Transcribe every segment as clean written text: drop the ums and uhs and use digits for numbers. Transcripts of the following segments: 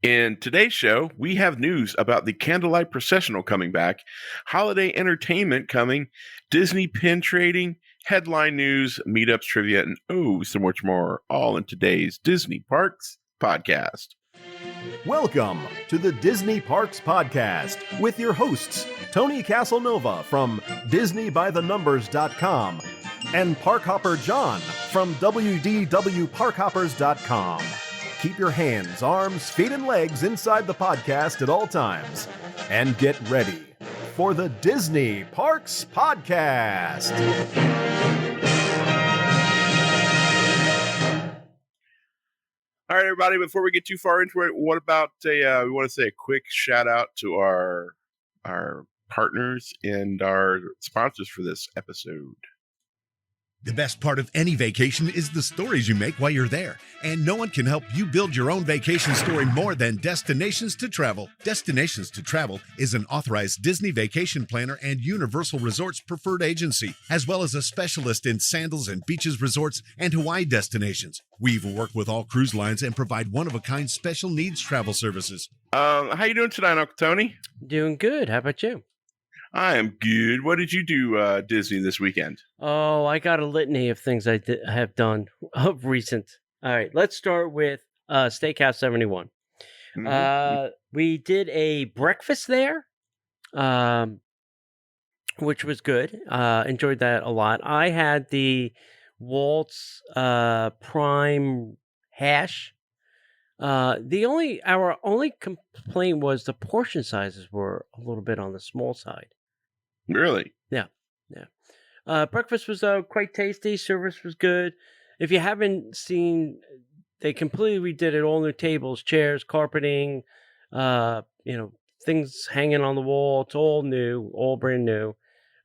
In today's show, we have news about the Candlelight Processional coming back, holiday entertainment coming, Disney pin trading, headline news, meetups, trivia, and so much more, all in today's Disney Parks podcast. Welcome to the Disney Parks Podcast with your hosts, Tony Caselnova from DisneyByTheNumbers.com and Parkhopper John from WDWParkhoppers.com. Keep your hands, arms, feet, and legs inside the podcast at all times. And get ready for the Disney Parks Podcast. All right, everybody, before we get too far into it, what about we want to say a quick shout out to our partners and our sponsors for this episode. The best part of any vacation is the stories you make while you're there. And no one can help you build your own vacation story more than Destinations to Travel. Destinations to Travel is an authorized Disney vacation planner and Universal Resorts preferred agency, as well as a specialist in sandals and beaches resorts and Hawaii destinations. We even work with all cruise lines and provide one-of-a-kind special needs travel services. How you doing tonight, Uncle Tony? Doing good. How about you? I am good. What did you do, Disney, this weekend? Oh, I got a litany of things I have done of recent. All right, let's start with Steakhouse 71. Mm-hmm. We did a breakfast there, which was good. Enjoyed that a lot. I had the Walt's Prime Hash. Our only complaint was the portion sizes were a little bit on the small side. Really? Yeah. Breakfast was quite tasty. Service was good. If you haven't seen, they completely redid it. All new tables, chairs, carpeting, things hanging on the wall. It's all new, all brand new.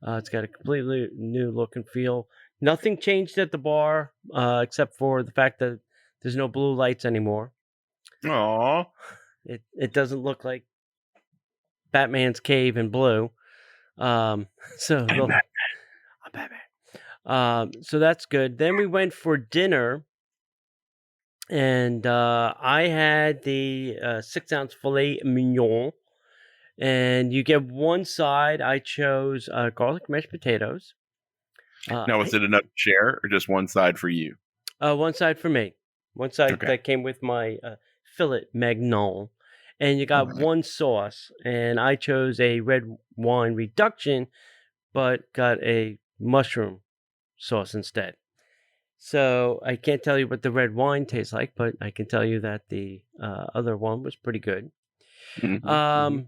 It's got a completely new look and feel. Nothing changed at the bar, except for the fact that there's no blue lights anymore. Aww. It doesn't look like Batman's cave in blue. So that's good. Then we went for dinner, and I had the 6-ounce filet mignon, and you get one side. I chose garlic mashed potatoes. Now, was it enough to share, or just one side for you? One side for me. One side Okay. that came with my filet mignon. And you got one sauce, and I chose a red wine reduction, but got a mushroom sauce instead. So I can't tell you what the red wine tastes like, but I can tell you that the other one was pretty good. Mm-hmm.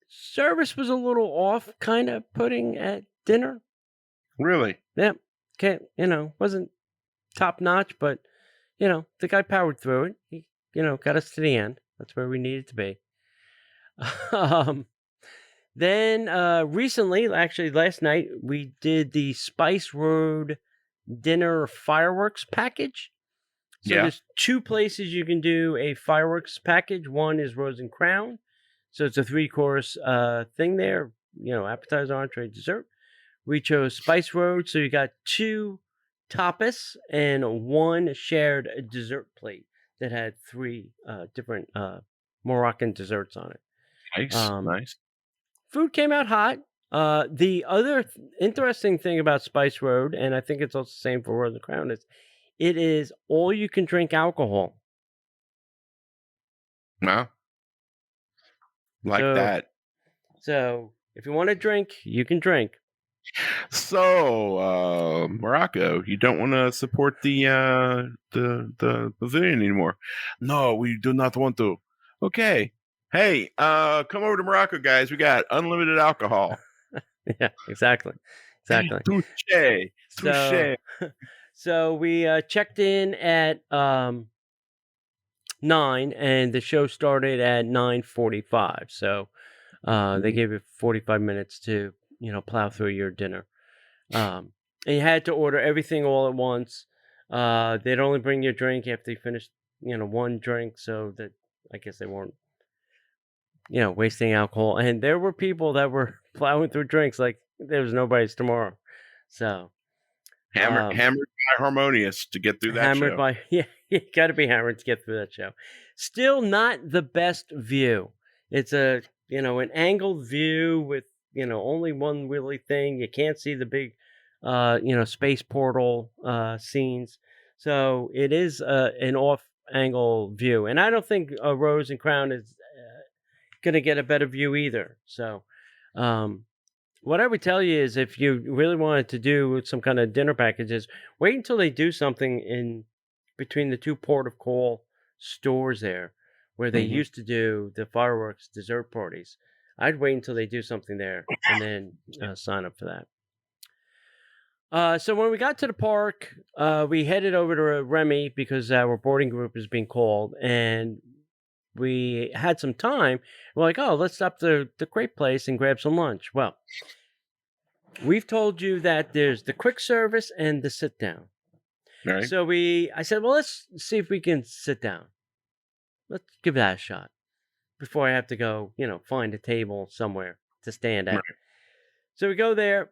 Service was a little off, kind of pudding at dinner. Really? Yeah. Wasn't top notch, but, the guy powered through it. He, got us to the end. That's where we needed to be. Then recently, actually last night, we did the Spice Road dinner fireworks package. So there's two places you can do a fireworks package. One is Rose and Crown. So it's a 3-course thing there. Appetizer, entree, dessert. We chose Spice Road. So you got 2 tapas and 1 shared dessert plate that had 3 different Moroccan desserts on it. Nice. Food came out hot. The other interesting thing about Spice Road, and I think it's also the same for Rose and Crown, is it is all you can drink alcohol. Wow. That. So if you want to drink, you can drink. So, Morocco, you don't want to support the pavilion anymore? No, we do not want to. Okay. Hey, come over to Morocco, guys. We got unlimited alcohol. Yeah, exactly. Touché. So we checked in at 9, and the show started at 9:45. So they gave you 45 minutes to plow through your dinner. And you had to order everything all at once. They'd only bring you a drink after you finished, one drink, so that I guess they weren't, wasting alcohol. And there were people that were plowing through drinks like there was nobody's tomorrow. So hammered harmonious to get through that hammered show. by you got to be hammered to get through that show. Still not the best view. It's an angled view with only one really thing. You can't see the big space portal scenes. So it is an off angle view, and I don't think Rose and Crown is going to get a better view either. So what I would tell you is, if you really wanted to do some kind of dinner packages, wait until they do something in between the two port of call stores there, where they used to do the fireworks dessert parties. I'd wait until they do something there and then sign up for that. So when we got to the park, we headed over to Remy because our boarding group is being called, and we had some time. We're like, oh, let's stop the crepe place and grab some lunch. Well, we've told you that there's the quick service and the sit down. Right. So I said, well, let's see if we can sit down. Let's give that a shot before I have to go, find a table somewhere to stand at. Right. So we go there.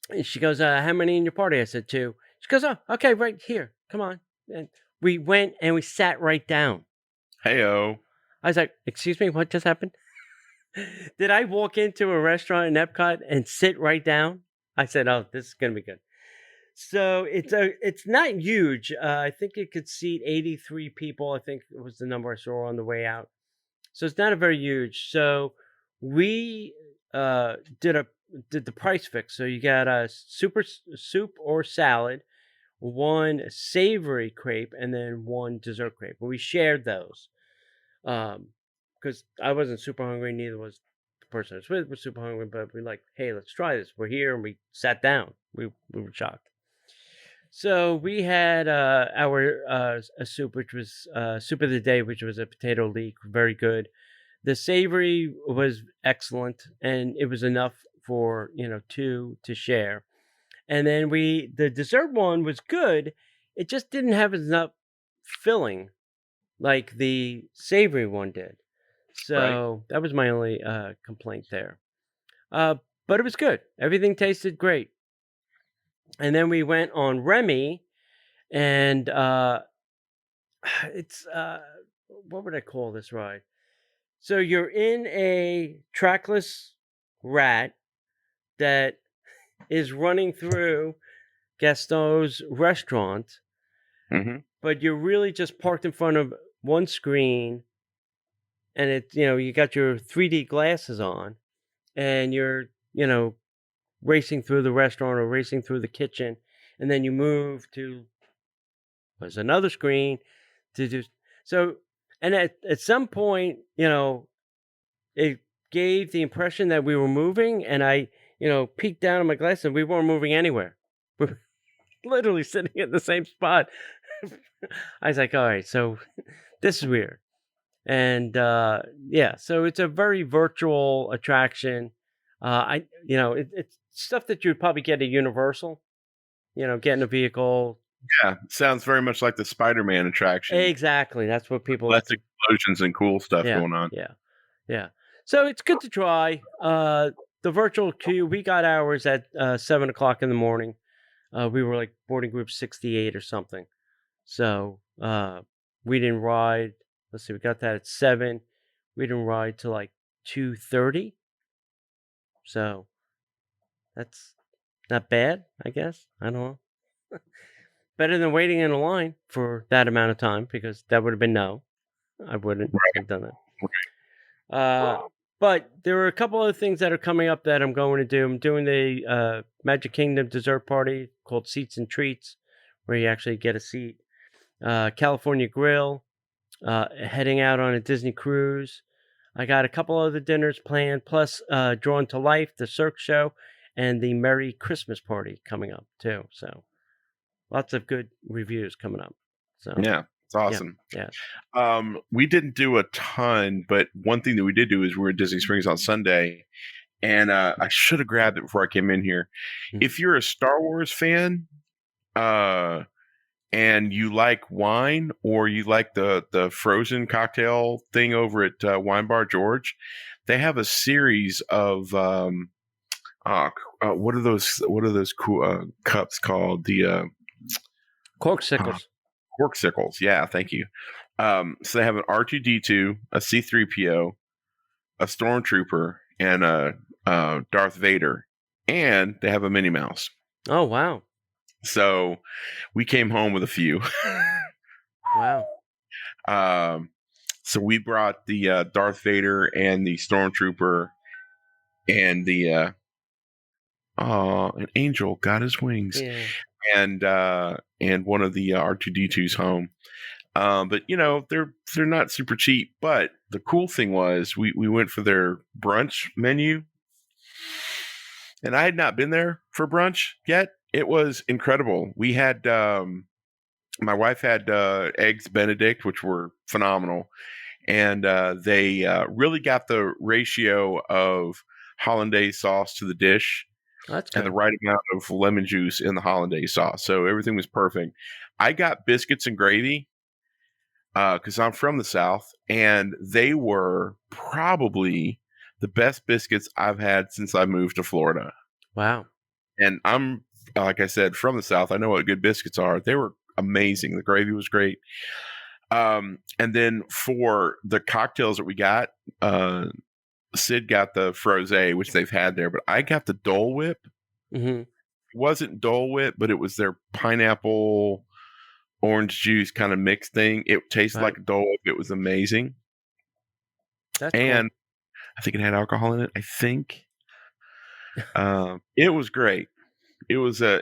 And she goes, how many in your party? I said 2. She goes, oh, okay, right here. Come on. And we went and we sat right down. Hey-o. I was like, excuse me, what just happened? Did I walk into a restaurant in Epcot and sit right down? I said, oh, this is going to be good. So it's not huge. I think it could seat 83 people. I think it was the number I saw on the way out. So it's not a very huge. So we did the price fix. So you got a super soup or salad, 1 savory crepe, and then 1 dessert crepe. But we shared those because I wasn't super hungry. Neither was the person I was with was super hungry. But we like, hey, let's try this. We're here, and we sat down. We were shocked. So we had our a soup, which was soup of the day, which was a potato leek, very good. The savory was excellent, and it was enough for 2 to share. And then the dessert one was good. It just didn't have enough filling like the savory one did. So that was my only complaint there. But it was good. Everything tasted great. And then we went on Remy, and it's what would I call this ride? So you're in a trackless rat that is running through Gaston's restaurant, but you're really just parked in front of one screen, and it you got your 3D glasses on, and you're racing through the restaurant or racing through the kitchen, and then you move to there's another screen to do so. And at some point, it gave the impression that we were moving, and I peeked down at my glasses, and we weren't moving anywhere. We were literally sitting at the same spot. I was like, all right, so this is weird. And so it's a very virtual attraction. It's stuff that you would probably get at Universal, get in a vehicle. Yeah, sounds very much like the Spider-Man attraction. Exactly. That's what people... Less explosions and cool stuff going on. Yeah. So it's good to try. The virtual queue, we got ours at 7 o'clock in the morning. We were like boarding group 68 or something. So we didn't ride. Let's see, we got that at 7. We didn't ride till like 2:30. So that's not bad, I guess. I don't know. Better than waiting in a line for that amount of time, because that would have been no. I wouldn't have done that. But there are a couple other things that are coming up that I'm going to do. I'm doing the Magic Kingdom dessert party called Seats and Treats, where you actually get a seat. California Grill, heading out on a Disney cruise. I got a couple other dinners planned, plus Drawn to Life, the Cirque show, and the Merry Christmas party coming up too. So lots of good reviews coming up. So yeah, it's awesome. Yeah. We didn't do a ton, but one thing that we did do is we were at Disney Springs on Sunday, and I should have grabbed it before I came in here. Mm-hmm. If you're a Star Wars fan, and you like wine, or you like the frozen cocktail thing over at Wine Bar George, they have a series of what are those? What are those cool cups called? The Corksicles. Corksicles. Yeah, thank you. So they have an R2D2, a C3PO, a Stormtrooper, and a Darth Vader, and they have a Minnie Mouse. Oh wow! So we came home with a few. Wow. So we brought the Darth Vader and the Stormtrooper and the an angel got his wings, Yeah. and one of the R2D2s home. But they're not super cheap. But the cool thing was we went for their brunch menu, and I had not been there for brunch yet. It was incredible. We had my wife had eggs Benedict, which were phenomenal, and they really got the ratio of hollandaise sauce to the dish. That's good. And the right amount of lemon juice in the hollandaise sauce. So everything was perfect. I got biscuits and gravy because I'm from the South, and they were probably the best biscuits I've had since I moved to Florida. Wow. And I'm, like I said, from the South. I know what good biscuits are. They were amazing. The gravy was great. And then for the cocktails that we got, Sid got the Frosé, which they've had there, but I got the Dole Whip. Mm-hmm. It wasn't Dole Whip, but it was their pineapple orange juice kind of mixed thing. It tasted like a Dole Whip. It was amazing. That's and cool. I think it had alcohol in it. I think it was great. It was a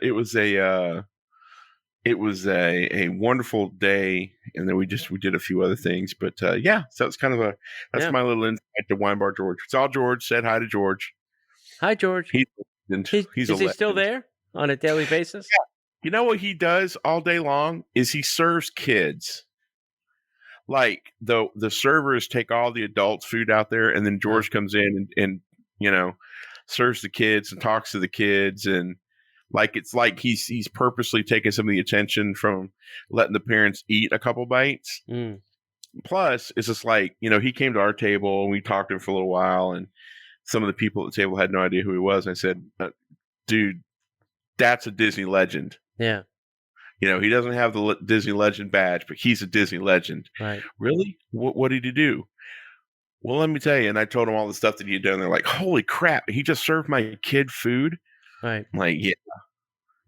wonderful day, and then we did a few other things. But so it's kind of my little insight to Wine Bar George. It's all George. Said hi to George. Hi, George. He's is he still there on a daily basis? Yeah. You know what he does all day long is he serves kids. Like the servers take all the adults' food out there, and then George comes in and serves the kids and talks to the kids, and it's like he's purposely taking some of the attention from letting the parents eat a couple bites. Mm. Plus, it's just like, he came to our table and we talked to him for a little while, and some of the people at the table had no idea who he was. And I said, dude, that's a Disney legend. Yeah. He doesn't have the Disney legend badge, but he's a Disney legend. Right. Really? What did he do? Well, let me tell you. And I told him all the stuff that he had done. They're like, holy crap, he just served my kid food. Right. I'm like,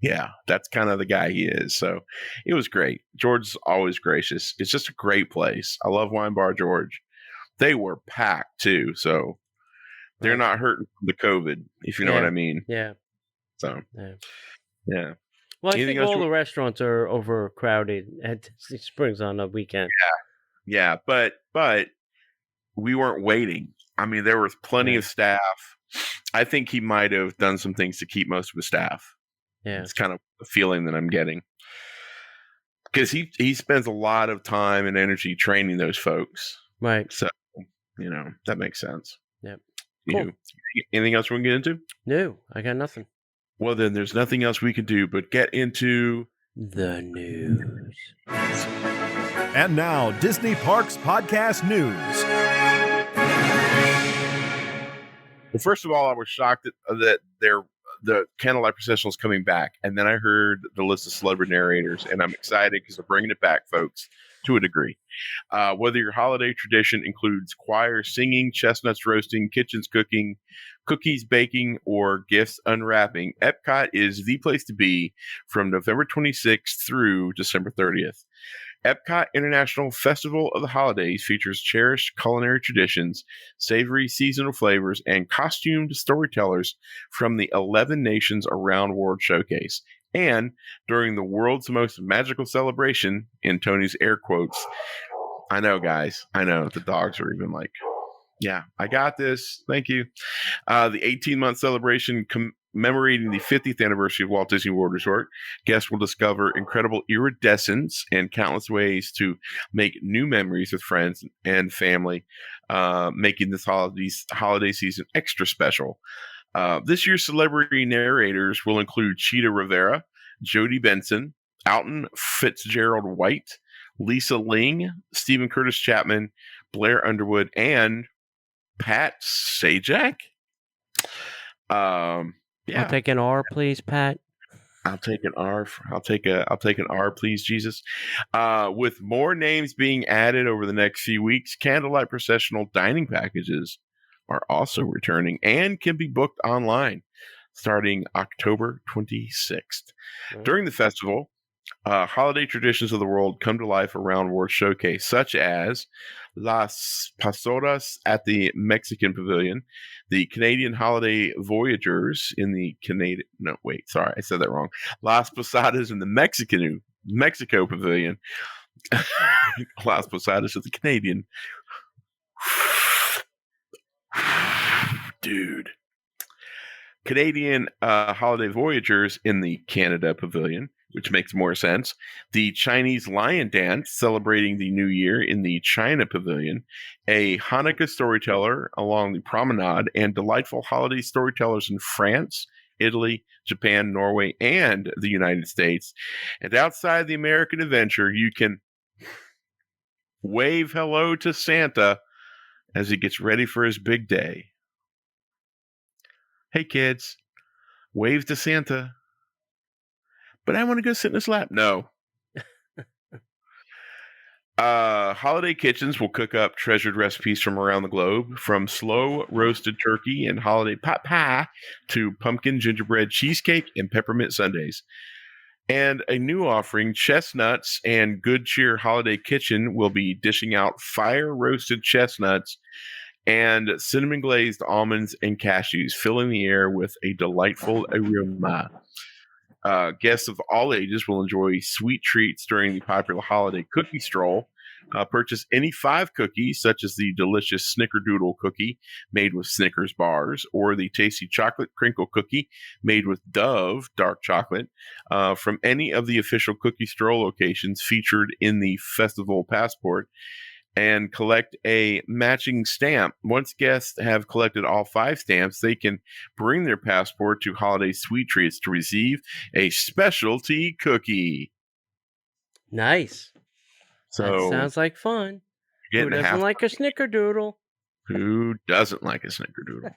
yeah, that's kind of the guy he is. So it was great. George's always gracious. It's just a great place. I love Wine Bar George. They were packed too, so they're not hurting from the COVID, if you know what I mean. Yeah. So yeah. Well, I think all the restaurants are overcrowded at Disney Springs on a weekend. Yeah, but we weren't waiting. I mean, there was plenty of staff. I think he might have done some things to keep most of his staff. Yeah. It's kind of the feeling that I'm getting. Because he spends a lot of time and energy training those folks. Right. So, that makes sense. Yep. Cool. Anything else we can get into? No, I got nothing. Well, then there's nothing else we can do but get into the news. And now, Disney Parks Podcast News. Well, first of all, I was shocked that the Candlelight Processional is coming back. And then I heard the list of celebrity narrators, and I'm excited because they're bringing it back, folks, to a degree. Whether your holiday tradition includes choir singing, chestnuts roasting, kitchens cooking, cookies baking, or gifts unwrapping, Epcot is the place to be from November 26th through December 30th. Epcot International Festival of the Holidays features cherished culinary traditions, savory seasonal flavors, and costumed storytellers from the 11 nations around World Showcase. And during the world's most magical celebration, in Tony's air quotes, I know, guys, I know, the dogs are even like, yeah, I got this. Thank you. The 18-month celebration commemorating the 50th anniversary of Walt Disney World Resort. Guests will discover incredible iridescence and countless ways to make new memories with friends and family, making this holiday season extra special. This year's celebrity narrators will include Cheetah Rivera, Jodie Benson, Alton Fitzgerald White, Lisa Ling, Stephen Curtis Chapman, Blair Underwood, and Pat Sajak. Yeah. I'll take an R, please, Pat. I'll take an R. I'll take an R, please, Jesus. With more names being added over the next few weeks, Candlelight Processional dining packages are also returning and can be booked online starting October 26th. During the festival, holiday traditions of the world come to life around World Showcase, such as Las Pasoras at the Mexican Pavilion, the Canadian Holiday Voyagers in the Canadian. No, wait, sorry, I said that wrong. Las Posadas in the Mexico Pavilion. Las Posadas of the Canadian. Dude. Canadian Holiday Voyagers in the Canada Pavilion, which makes more sense. The Chinese Lion Dance celebrating the New Year in the China Pavilion. A Hanukkah storyteller along the promenade, and delightful holiday storytellers in France, Italy, Japan, Norway, and the United States. And outside the American adventure, you can wave hello to Santa as he gets ready for his big day. Hey kids, wave to Santa. But I want to go sit in his lap. No. Holiday kitchens will cook up treasured recipes from around the globe, from slow roasted turkey and holiday pot pie to pumpkin gingerbread cheesecake and peppermint sundaes. And a new offering, Chestnuts and Good Cheer Holiday Kitchen, will be dishing out fire roasted chestnuts and cinnamon glazed almonds and cashews, filling the air with a delightful aroma. Guests of all ages will enjoy sweet treats during the popular holiday cookie stroll. Purchase any 5 cookies, such as the delicious Snickerdoodle cookie made with Snickers bars, or the tasty chocolate crinkle cookie made with Dove dark chocolate, from any of the official cookie stroll locations featured in the festival passport, and collect a matching stamp. Once guests have collected all 5 stamps, they can bring their passport to Holiday Sweet Treats to receive a specialty cookie. Nice. So that sounds like fun. Who doesn't like a Snickerdoodle? Who doesn't like a Snickerdoodle?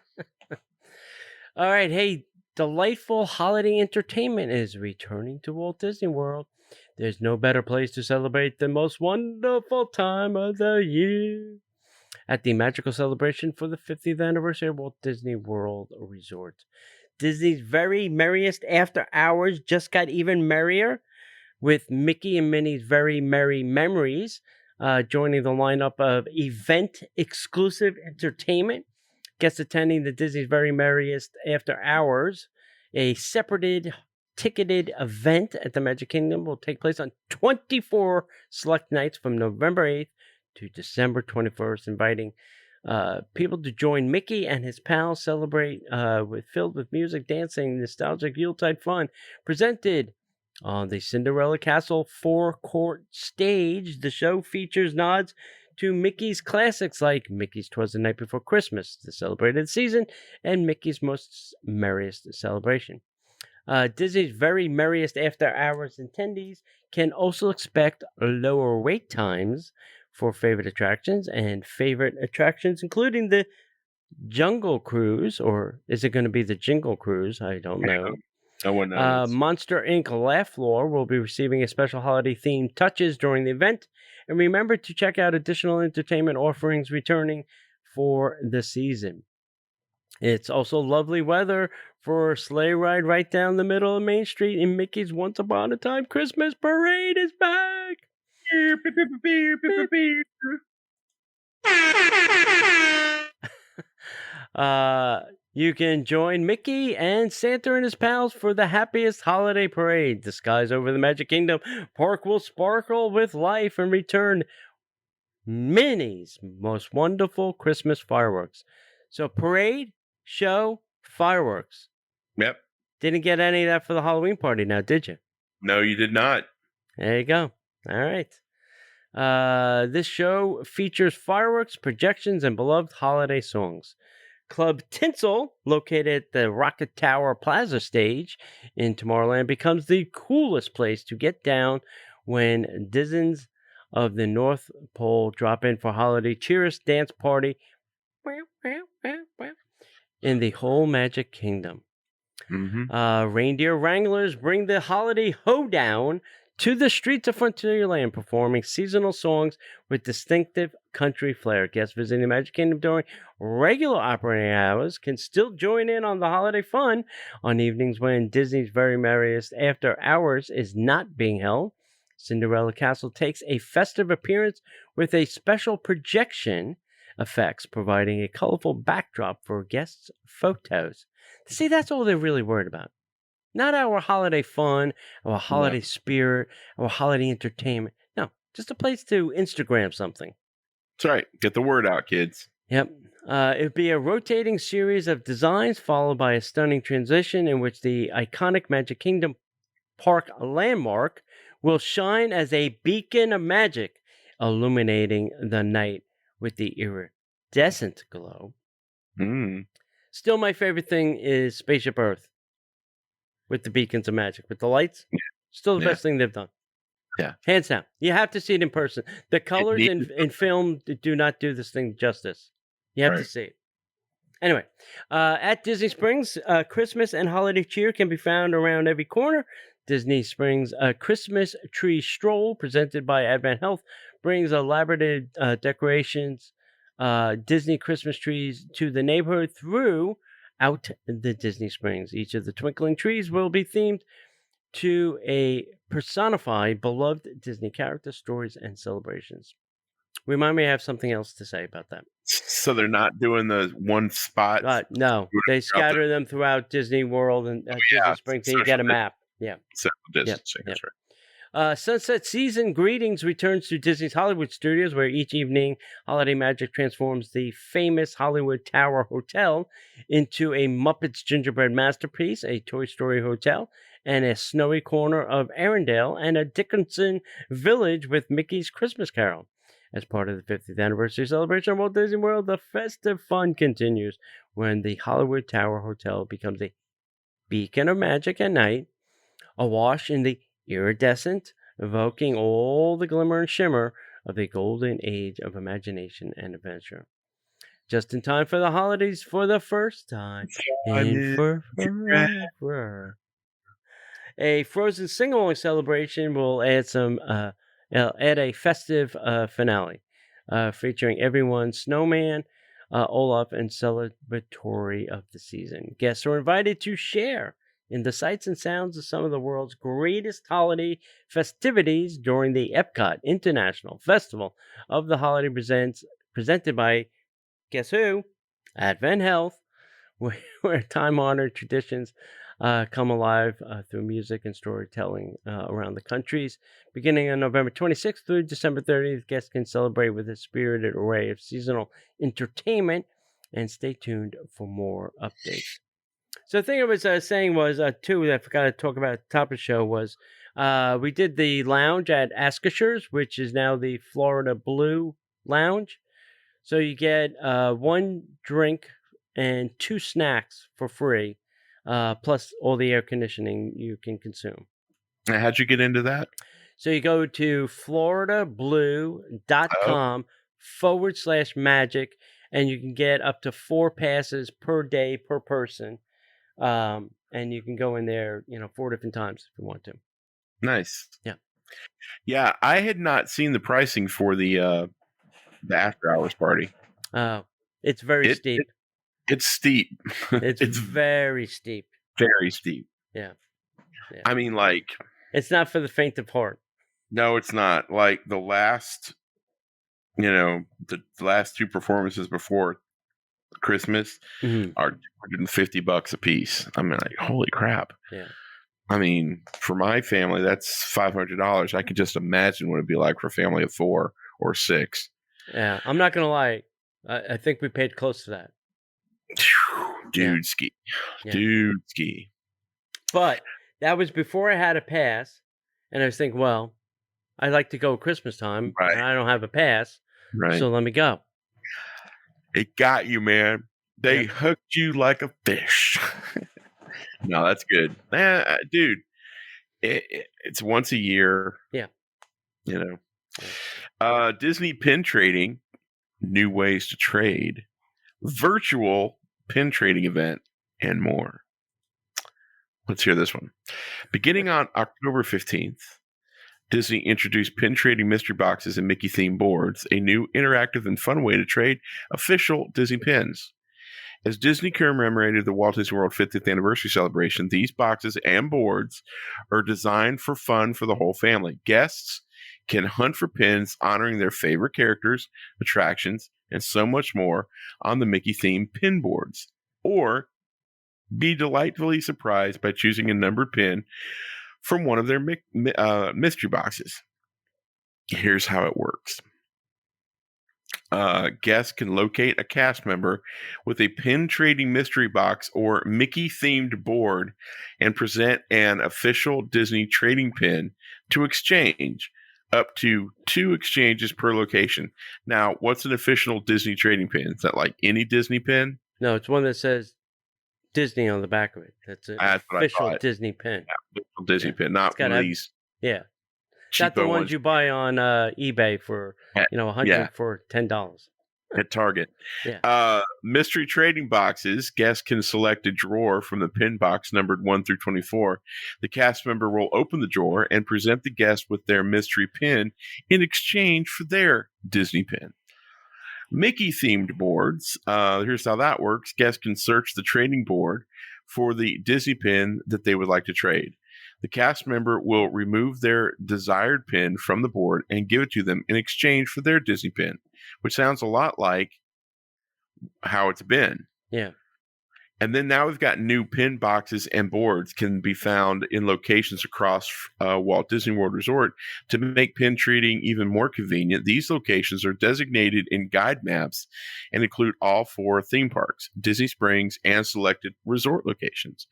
All right. Hey, delightful holiday entertainment is returning to Walt Disney World. There's no better place to celebrate the most wonderful time of the year. At the magical celebration for the 50th anniversary of Walt Disney World Resort. Disney's very merriest after hours just got even merrier, with Mickey and Minnie's Very Merry Memories joining the lineup of event-exclusive entertainment. Guests attending the Disney's Very Merriest After Hours, a separated ticketed event at the Magic Kingdom, will take place on 24 select nights from November 8th to December 21st, inviting people to join Mickey and his pals, celebrate filled with music, dancing, nostalgic Yuletide fun, presented on the Cinderella Castle forecourt stage. The show features nods to Mickey's classics like Mickey's 'Twas the Night Before Christmas, the celebrated season, and Mickey's Most Merriest Celebration. Disney's Very Merriest After Hours attendees can also expect lower wait times for favorite attractions, including the Jungle Cruise, or is it going to be the Jingle Cruise? I don't know. No one knows. Monster Inc. Laugh Floor will be receiving a special holiday themed touches during the event. And remember to check out additional entertainment offerings returning for the season. It's also lovely weather for a sleigh ride right down the middle of Main Street, and Mickey's Once Upon a Time Christmas Parade is back. You can join Mickey and Santa and his pals for the happiest holiday parade. The skies over the Magic Kingdom Park will sparkle with life and return Minnie's most wonderful Christmas fireworks. So parade, show, fireworks. Yep. Didn't get any of that for the Halloween party now, did you? No, you did not. There you go. All right. This show features fireworks, projections, and beloved holiday songs. Club Tinsel, located at the Rocket Tower Plaza stage in Tomorrowland, becomes the coolest place to get down when dozens of the North Pole drop in for holiday cheerist dance party in the whole Magic Kingdom. Reindeer wranglers bring the holiday hoedown to the streets of Frontierland, performing seasonal songs with distinctive country flair. Guests visiting the Magic Kingdom during regular operating hours can still join in on the holiday fun on evenings when Disney's very merriest after hours is not being held. Cinderella Castle takes a festive appearance with a special projection effects, providing a colorful backdrop for guests' photos. See, that's all they're really worried about. Not our holiday fun, our holiday spirit, our holiday entertainment. No, just a place to Instagram something. That's right. Get the word out, kids. Yep. It'd be a rotating series of designs followed by a stunning transition in which the iconic Magic Kingdom Park landmark will shine as a beacon of magic, illuminating the night with the iridescent glow. Still, my favorite thing is Spaceship Earth with the beacons of magic, with the lights. Still the best thing they've done. Yeah. Hands down. You have to see it in person. The colors in film do not do this thing justice. You have to see it. Anyway, at Disney Springs, Christmas and holiday cheer can be found around every corner. Disney Springs Christmas Tree Stroll, presented by Advent Health, brings elaborate decorations, Disney Christmas trees to the neighborhood throughout the Disney Springs. Each of the twinkling trees will be themed to a personified beloved Disney character, stories, and celebrations. Remind me, I have something else to say about that. So they're not doing the one spot? No, they scatter them throughout Disney World and Disney Springs, so you get a map. Yeah. Social distancing, that's right. Sunset Season Greetings returns to Disney's Hollywood Studios, where each evening holiday magic transforms the famous Hollywood Tower Hotel into a Muppets gingerbread masterpiece, a Toy Story hotel, and a snowy corner of Arendelle, and a Dickinson Village with Mickey's Christmas Carol. As part of the 50th anniversary celebration of Walt Disney World, the festive fun continues when the Hollywood Tower Hotel becomes a beacon of magic at night, awash in the iridescent, evoking all the glimmer and shimmer of the golden age of imagination and adventure. Just in time for the holidays for the first time in forever. A Frozen sing-along celebration will add a festive finale featuring everyone's snowman, Olaf, and celebratory of the season. Guests are invited to share in the sights and sounds of some of the world's greatest holiday festivities during the Epcot International Festival of the Holiday presented by, guess who? Advent Health, where time-honored traditions come alive through music and storytelling around the countries. Beginning on November 26th through December 30th, guests can celebrate with a spirited array of seasonal entertainment, and stay tuned for more updates. So the thing I was saying was, too, that I forgot to talk about at the top of the show was we did the lounge at Askisher's, which is now the Florida Blue Lounge. So you get one drink and 2 snacks for free, plus all the air conditioning you can consume. How'd you get into that? So you go to floridablue.com/magic, and you can get up to 4 passes per day per person. And you can go in there, 4 different times if you want to. Nice. Yeah. Yeah, I had not seen the pricing for the after hours party. Oh, it's very steep. It's steep. It's very steep. Very steep. Yeah. I mean, like, it's not for the faint of heart. No, it's not. Like the last, the last 2 performances before Christmas are $250 a piece. I mean, like, holy crap. Yeah. I mean, for my family, that's $500. I could just imagine what it'd be like for a family of 4 or 6. Yeah, I'm not gonna lie. I think we paid close to that. Dude ski. But that was before I had a pass, and I was thinking, well, I'd like to go Christmas time, and I don't have a pass, so let me go. It got you, man. They hooked you like a fish. No, that's good. Dude, it's once a year. Yeah. Disney pin trading, new ways to trade, virtual pin trading event, and more. Let's hear this one. Beginning on October 15th, Disney introduced pin trading mystery boxes and Mickey themed boards, a new interactive and fun way to trade official Disney pins. As Disney commemorated the Walt Disney World 50th anniversary celebration, these boxes and boards are designed for fun for the whole family. Guests can hunt for pins honoring their favorite characters, attractions, and so much more on the Mickey themed pin boards, or be delightfully surprised by choosing a numbered pin from one of their mystery boxes. Here's how it works. Guests can locate a cast member with a pin trading mystery box or Mickey themed board and present an official Disney trading pin to exchange, up to 2 exchanges per location. Now, what's an official Disney trading pin? Is that like any Disney pin? No, it's one that says Disney on the back of it. That's an official Disney pin. Yeah, official Disney pin, not one of these. Yeah. Not the ones you buy on eBay for, $100 for $10. At Target. Yeah. Mystery trading boxes. Guests can select a drawer from the pin box numbered 1 through 24. The cast member will open the drawer and present the guest with their mystery pin in exchange for their Disney pin. Mickey themed boards. Here's how that works. Guests can search the trading board for the Disney pin that they would like to trade. The cast member will remove their desired pin from the board and give it to them in exchange for their Disney pin, which sounds a lot like how it's been. Yeah. And then now we've got new pin boxes and boards can be found in locations across Walt Disney World Resort. To make pin trading even more convenient, these locations are designated in guide maps and include all 4 theme parks, Disney Springs, and selected resort locations.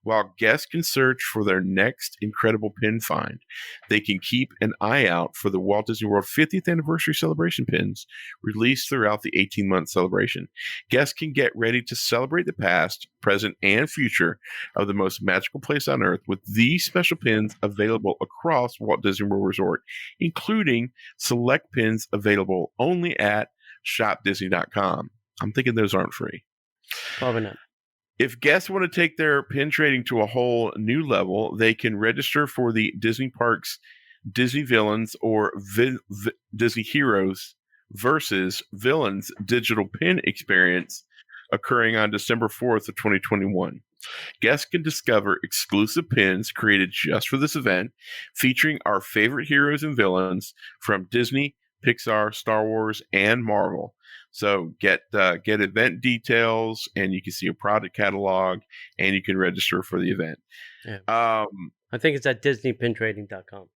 While guests can search for their next incredible pin find, they can keep an eye out for the Walt Disney World 50th anniversary celebration pins released throughout the 18-month celebration. Guests can get ready to celebrate the past, present, and future of the most magical place on earth with these special pins available across Walt Disney World Resort, including select pins available only at shopdisney.com. I'm thinking those aren't free. Probably not. If guests want to take their pin trading to a whole new level, they can register for the Disney Parks Disney Villains or Disney Heroes versus Villains digital pin experience occurring on December 4th of 2021. Guests can discover exclusive pins created just for this event, featuring our favorite heroes and villains from Disney, Pixar, Star Wars, and Marvel. So get event details, and you can see a product catalog, and you can register for the event. Yeah. I think it's at DisneyPinTrading.com.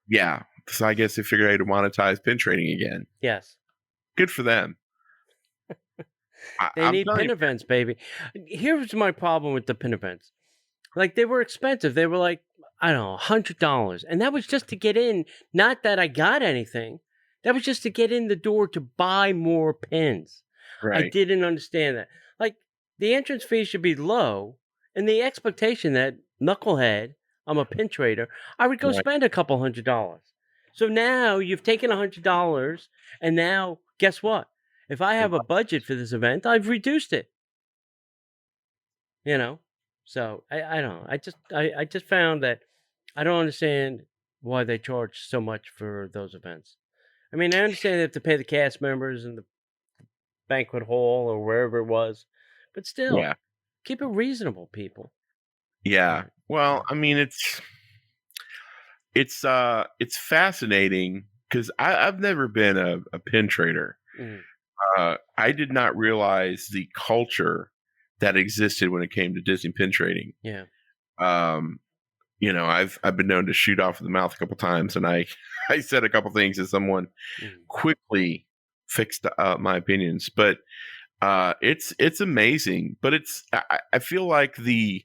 Yeah. So I guess they figured out how to monetize pin trading again. Yes. Good for them. They need pin events, baby. Here's my problem with the pin events. Like, they were expensive. They were like, I don't know, $100. And that was just to get in. Not that I got anything. That was just to get in the door to buy more pins. Right. I didn't understand that. Like, the entrance fee should be low. And the expectation that, knucklehead, I'm a pin trader, I would go spend a couple $100. So now you've taken $100. And now, guess what? If I have a budget for this event, I've reduced it. So I don't know. I just found that I don't understand why they charge so much for those events. I mean, I understand they have to pay the cast members in the banquet hall or wherever it was, but still, keep it reasonable, people. Yeah. Well, I mean, it's fascinating because I've never been a pin trader. Mm. I did not realize the culture that existed when it came to Disney pin trading. Yeah. I've been known to shoot off of the mouth a couple times, and I said a couple things and someone quickly fixed my opinions. But it's amazing. But I feel like the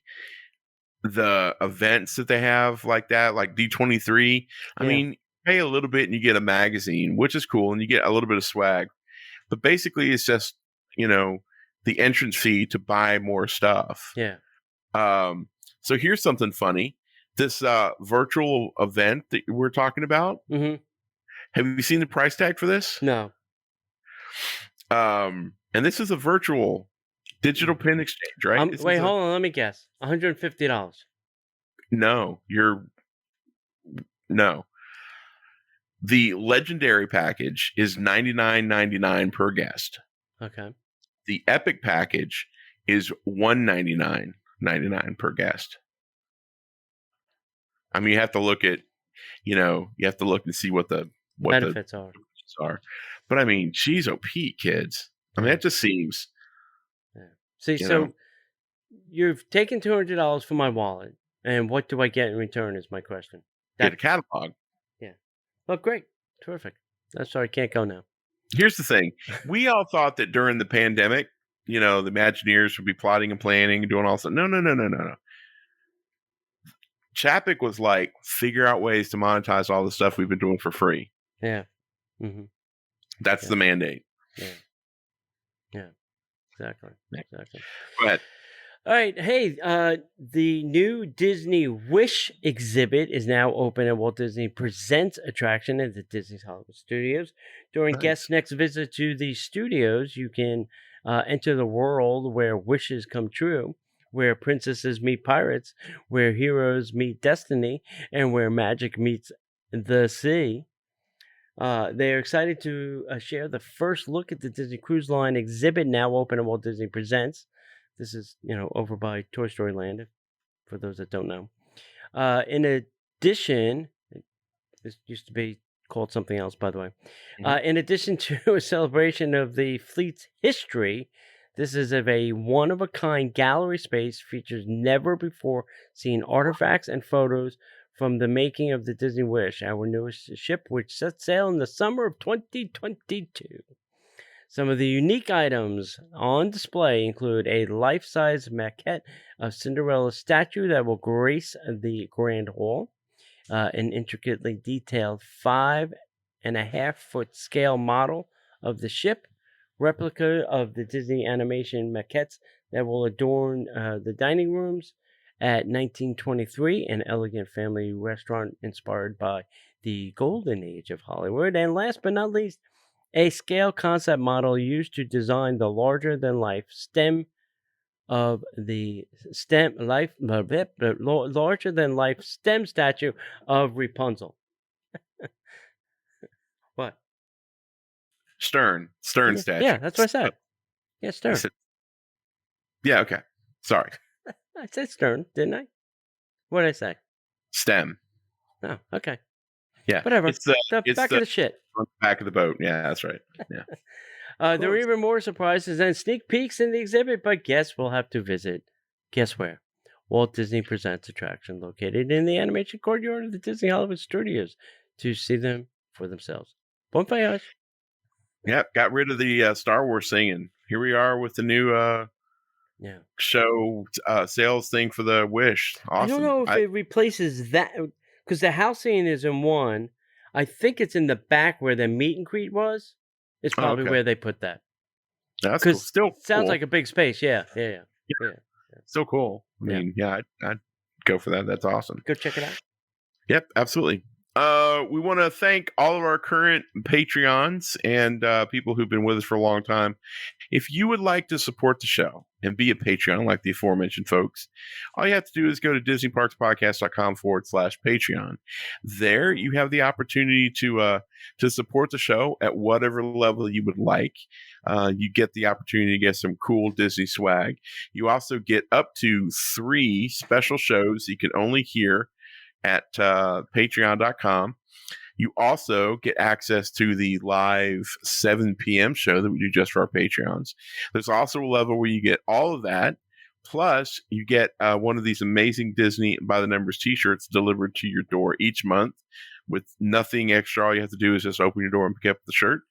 events that they have like that, like D23. I mean, you pay a little bit and you get a magazine, which is cool, and you get a little bit of swag. But basically, it's just, the entrance fee to buy more stuff. Yeah. So here's something funny. This virtual event that we're talking about, have you seen the price tag for this? No. And this is a virtual digital pin exchange, right? Wait, hold on. Let me guess. $150. No, no. The legendary package is $99.99 per guest. Okay. The epic package is $199.99 per guest. I mean, you have to look at, you have to look and see what the benefits are. But I mean, she's OP, kids. I mean, that just seems. Yeah. See, so you've taken $200 from my wallet, and what do I get in return? Is my question. Get a catalog. Yeah. Oh, great, terrific. I'm sorry, I can't go now. Here's the thing: we all thought that during the pandemic, the Imagineers would be plotting and planning and doing all stuff. No. Chapek was like, figure out ways to monetize all the stuff we've been doing for free. Yeah. Mm-hmm. That's the mandate. Yeah. Exactly. Go ahead. All right. Hey, the new Disney Wish exhibit is now open at Walt Disney Presents attraction at the Disney's Hollywood Studios. During guests' next visit to the studios, you can enter the world where wishes come true, where princesses meet pirates, where heroes meet destiny, and where magic meets the sea. They are excited to share the first look at the Disney Cruise Line exhibit, now open at Walt Disney Presents. This is, over by Toy Story Land, for those that don't know. In addition, this used to be called something else, by the way. In addition to a celebration of the fleet's history, this is a one-of-a-kind gallery space, features never-before-seen artifacts and photos from the making of the Disney Wish, our newest ship, which set sail in the summer of 2022. Some of the unique items on display include a life-size maquette of Cinderella's statue that will grace the Grand Hall, an intricately detailed 5.5-foot scale model of the ship, replica of the Disney animation maquettes that will adorn the dining rooms at 1923, an elegant family restaurant inspired by the golden age of Hollywood, and last but not least, a scale concept model used to design the larger-than-life larger-than-life stem statue of Rapunzel. What? Stern statue. Yeah, that's what I said. Yeah, Stern. Yeah, okay. Sorry. I said Stern, didn't I? What did I say? Stem. Oh, okay. Yeah. Whatever. It's back of the shit. Back of the boat. Yeah, that's right. Yeah. There are even more surprises and sneak peeks in the exhibit, but guests will have to visit. Guess where? Walt Disney Presents attraction located in the animation courtyard of the Disney Hollywood Studios to see them for themselves. Bon voyage. Yep, got rid of the Star Wars singing. Here we are with the new show sales thing for the Wish. Awesome. I don't know if it replaces that, because the house scene is in one. I think it's in the back where the meet and greet was. It's probably where they put that. That's cool. Still sounds like a big space. Yeah. Still cool. I mean, I'd go for that. That's awesome. Go check it out. Yep, absolutely. We want to thank all of our current Patreons and people who've been with us for a long time. If you would like to support the show and be a Patreon like the aforementioned folks, all you have to do is go to DisneyParksPodcast.com/Patreon. There you have the opportunity to support the show at whatever level you would like. You get the opportunity to get some cool Disney swag. You also get up to 3 special shows you can only hear at patreon.com. You also get access to the live 7 p.m. show that we do just for our Patreons. There's also a level where you get all of that. Plus, you get one of these amazing Disney by the Numbers t-shirts delivered to your door each month with nothing extra. All you have to do is just open your door and pick up the shirt.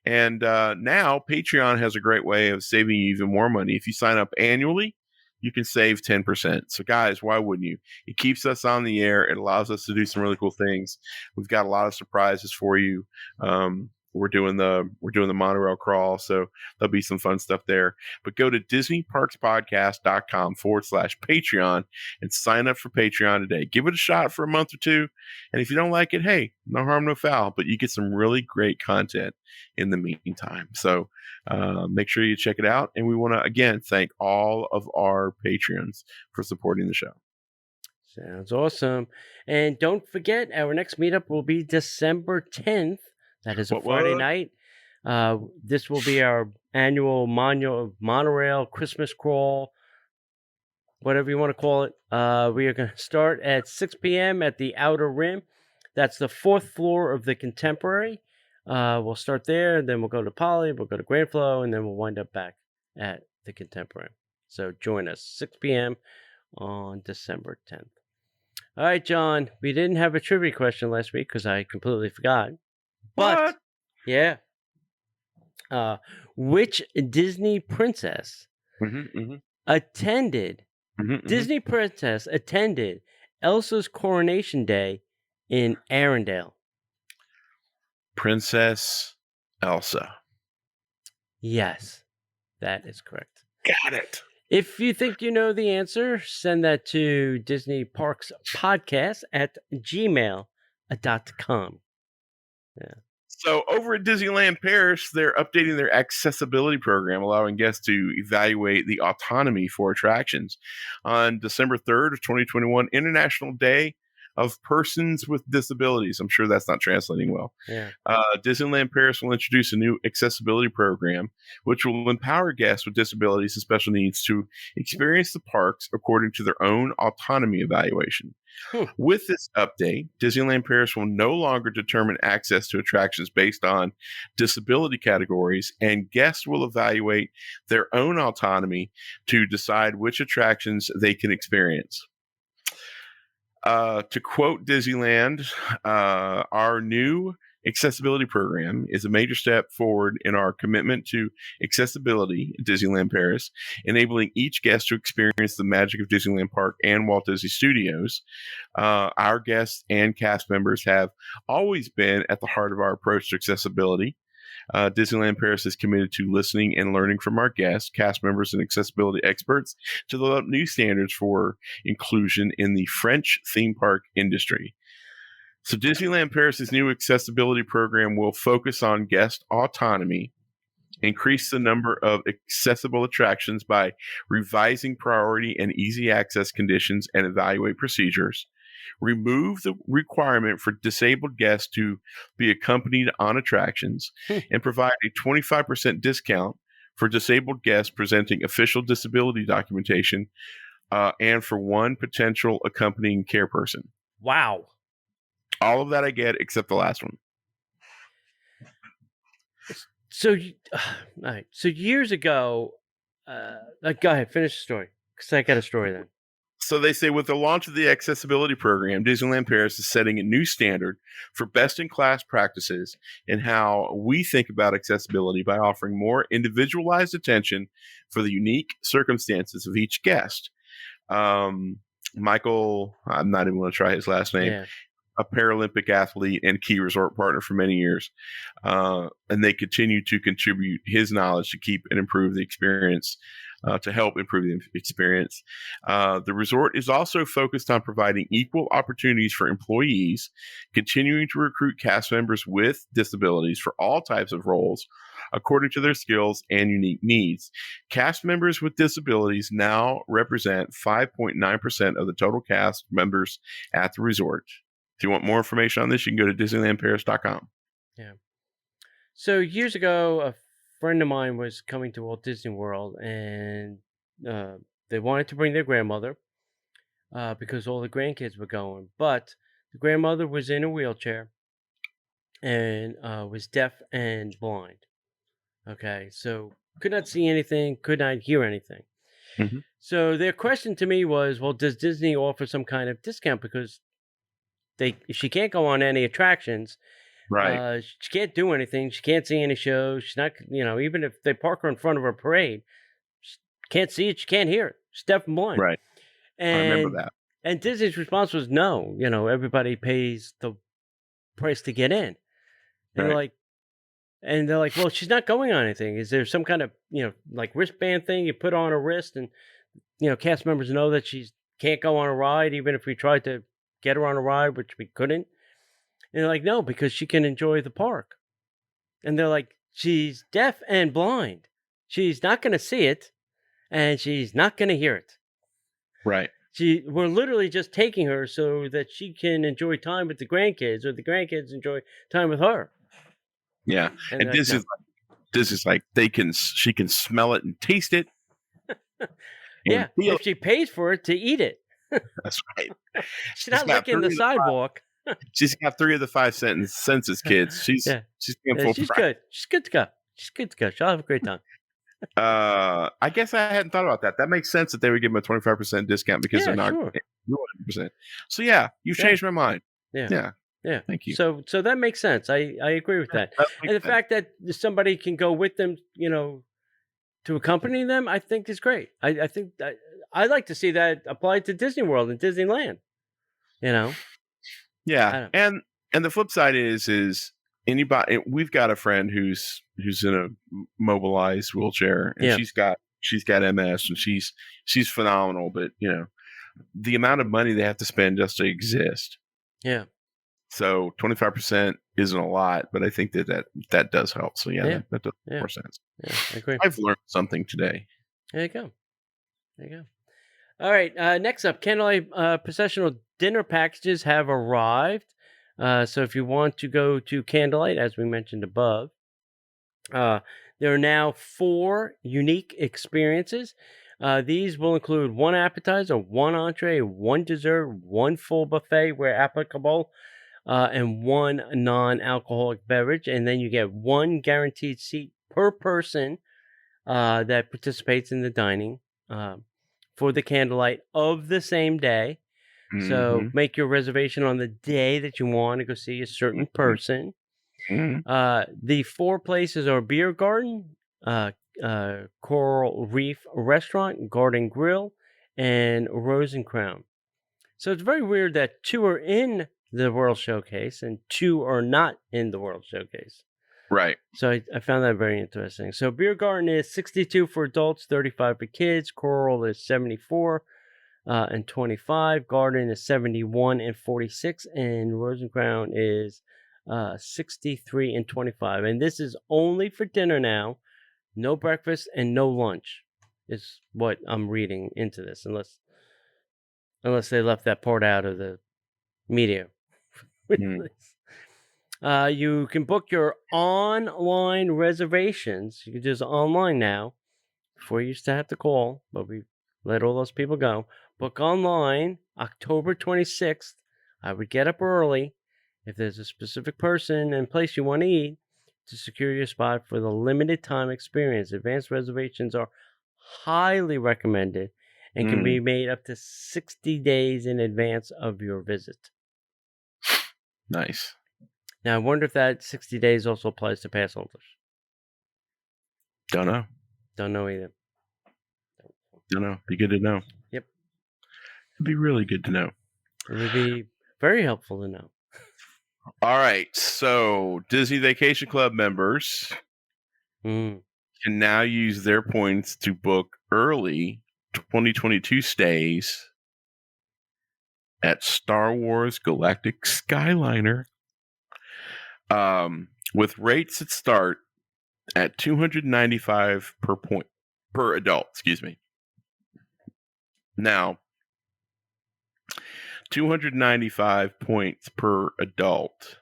And now Patreon has a great way of saving you even more money. If you sign up annually, you can save 10%. So guys, why wouldn't you? It keeps us on the air. It allows us to do some really cool things. We've got a lot of surprises for you. We're doing the monorail crawl, so there'll be some fun stuff there. But go to DisneyParksPodcast.com/Patreon and sign up for Patreon today. Give it a shot for a month or two. And if you don't like it, hey, no harm, no foul. But you get some really great content in the meantime. So make sure you check it out. And we want to, again, thank all of our Patreons for supporting the show. Sounds awesome. And don't forget, our next meetup will be December 10th. That is a Friday night. This will be our annual monorail Christmas crawl, whatever you want to call it. We are going to start at 6 p.m. at the Outer Rim. That's the 4th floor of the Contemporary. We'll start there, and then we'll go to Poly, we'll go to Grand Flow, and then we'll wind up back at the Contemporary. So join us, 6 p.m. on December 10th. All right, John, we didn't have a trivia question last week because I completely forgot. But, yeah. Which Disney princess attended Disney princess attended Elsa's coronation day in Arendelle? Princess Elsa. Yes, that is correct. Got it. If you think you know the answer, send that to Disney Parks Podcast at gmail.com. Yeah. So over at Disneyland Paris, they're updating their accessibility program, allowing guests to evaluate the autonomy for attractions. On December 3rd of 2021, International Day of Persons with Disabilities. I'm sure that's not translating well. Yeah. Disneyland Paris will introduce a new accessibility program, which will empower guests with disabilities and special needs to experience the parks according to their own autonomy evaluation. With this update, Disneyland Paris will no longer determine access to attractions based on disability categories, and guests will evaluate their own autonomy to decide which attractions they can experience. To quote Disneyland, our new accessibility program is a major step forward in our commitment to accessibility at Disneyland Paris, enabling each guest to experience the magic of Disneyland Park and Walt Disney Studios. Our guests and cast members have always been at the heart of our approach to accessibility. Disneyland Paris is committed to listening and learning from our guests, cast members, and accessibility experts to develop new standards for inclusion in the French theme park industry. So Disneyland Paris's new accessibility program will focus on guest autonomy, increase the number of accessible attractions by revising priority and easy access conditions and evaluate procedures, remove the requirement for disabled guests to be accompanied on attractions, and provide a 25% discount for disabled guests presenting official disability documentation and for one potential accompanying care person. Wow. All of that I get except the last one. So, all right. So years ago, go ahead, finish the story, because I got a story then. So they say with the launch of the accessibility program, Disneyland Paris is setting a new standard for best-in-class practices in how we think about accessibility by offering more individualized attention for the unique circumstances of each guest. Michael, I'm not even going to try his last name. Yeah. A Paralympic athlete and key resort partner for many years. And they continue to contribute his knowledge to keep and improve the experience, to help improve the experience. The resort is also focused on providing equal opportunities for employees, continuing to recruit cast members with disabilities for all types of roles according to their skills and unique needs. Cast members with disabilities now represent 5.9% of the total cast members at the resort. If you want more information on this, you can go to DisneylandParis.com. Yeah. So years ago, a friend of mine was coming to Walt Disney World, and they wanted to bring their grandmother because all the grandkids were going. But the grandmother was in a wheelchair and was deaf and blind. Okay, so could not see anything, could not hear anything. Mm-hmm. So their question to me was, well, does Disney offer some kind of discount because she can't go on any attractions. Right. She can't do anything. She can't see any shows. She's not, even if they park her in front of a parade, she can't see it. She can't hear it. She's deaf and blind. Right. And, I remember that. And Disney's response was no. Everybody pays the price to get in. And right. they're like, well, she's not going on anything. Is there some kind of, like wristband thing you put on her wrist and, cast members know that she can't go on a ride even if we tried to get her on a ride, which we couldn't. And they're like, no, because she can enjoy the park. And they're like, she's deaf and blind. She's not going to see it, and she's not going to hear it. Right. we're literally just taking her so that she can enjoy time with the grandkids, or the grandkids enjoy time with her. Yeah, and this is like she can smell it and taste it. Yeah, if she pays for it to eat it. That's right. She's not licking the sidewalk. She's got 3 of the 5 senses, kids. She's good. She's good to go. She's good to go. She'll have a great time. I guess I hadn't thought about that. That makes sense that they would give them a 25% discount because they're not 100%. So yeah, you've changed my mind. Yeah. Thank you. So that makes sense. I agree with that. And the fact that somebody can go with them, to accompany them, I think is great. I think that I'd like to see that applied to Disney World and Disneyland. Yeah, and the flip side is anybody. We've got a friend who's in a mobilized wheelchair, and she's got MS, and she's phenomenal. But the amount of money they have to spend just to exist. Yeah. So 25% isn't a lot, but I think that does help. So that does make more sense. Yeah, I agree. I've learned something today. There you go. All right. Next up, Candlelight Processional dinner packages have arrived. So if you want to go to Candlelight, as we mentioned above, there are now 4 unique experiences. These will include 1 appetizer, 1 entree, 1 dessert, 1 full buffet where applicable, and 1 non-alcoholic beverage. And then you get 1 guaranteed seat per person that participates in the dining for the Candlelight of the same day. Mm-hmm. So make your reservation on the day that you want to go see a certain person. Mm-hmm. The 4 places are Beer Garden, Coral Reef Restaurant, Garden Grill, and Rose and Crown. So it's very weird that 2 are in the World Showcase and 2 are not in the World Showcase. Right. So I found that very interesting. So Beer Garden is $62 for adults, $35 for kids. Coral is $74 and $25. Garden is $71 and $46, and Rose and Crown is $63 and $25. And this is only for dinner now. No breakfast and no lunch is what I'm reading into this, unless they left that part out of the media. You can book your online reservations. You can do this online now. Before you used to have to call, but we let all those people go. Book online October 26th. I would get up early if there's a specific person and place you want to eat to secure your spot for the limited time experience. Advanced reservations are highly recommended and can be made up to 60 days in advance of your visit. Nice. Now, I wonder if that 60 days also applies to pass holders. Don't know. Don't know either. Don't know. Be good to know. Yep. It'd be really good to know. It would be very helpful to know. All right. So, Disney Vacation Club members can now use their points to book early 2022 stays at Star Wars Galactic Skyliner. With rates that start at $295 per adult. Excuse me. Now, 295 points per adult